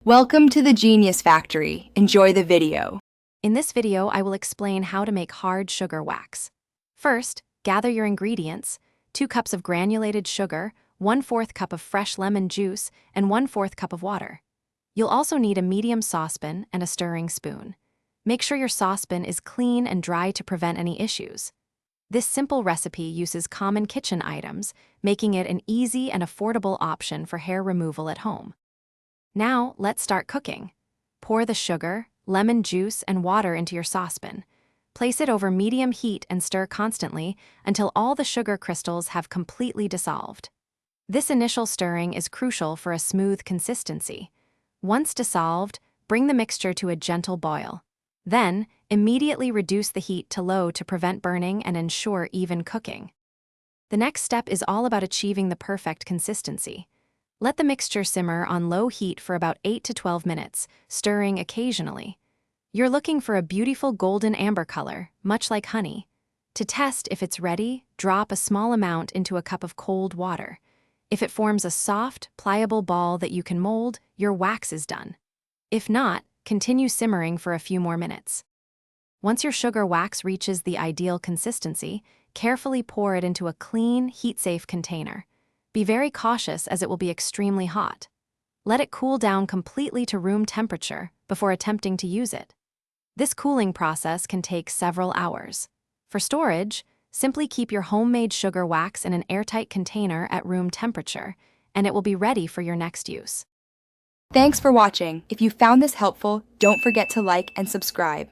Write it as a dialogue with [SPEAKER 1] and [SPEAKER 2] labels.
[SPEAKER 1] Welcome to the Genius Factory. Enjoy the video.
[SPEAKER 2] In this video, I will explain how to make hard sugar wax. First, gather your ingredients: 2 cups of granulated sugar, 1/4 cup of fresh lemon juice, and 1/4 cup of water. You'll also need a medium saucepan and a stirring spoon. Make sure your saucepan is clean and dry to prevent any issues. This simple recipe uses common kitchen items, making it an easy and affordable option for hair removal at home. Now, let's start cooking. Pour the sugar, lemon juice, and water into your saucepan. Place it over medium heat and stir constantly until all the sugar crystals have completely dissolved. This initial stirring is crucial for a smooth consistency. Once dissolved, bring the mixture to a gentle boil. Then, immediately reduce the heat to low to prevent burning and ensure even cooking. The next step is all about achieving the perfect consistency. Let the mixture simmer on low heat for about 8 to 12 minutes, stirring occasionally. You're looking for a beautiful golden amber color, much like honey. To test if it's ready, drop a small amount into a cup of cold water. If it forms a soft, pliable ball that you can mold, your wax is done. If not, continue simmering for a few more minutes. Once your sugar wax reaches the ideal consistency, carefully pour it into a clean, heat-safe container. Be very cautious as it will be extremely hot. Let it cool down completely to room temperature before attempting to use it. This cooling process can take several hours. For storage, simply keep your homemade sugar wax in an airtight container at room temperature, and it will be ready for your next use.
[SPEAKER 1] Thanks for watching. If you found this helpful, don't forget to like and subscribe.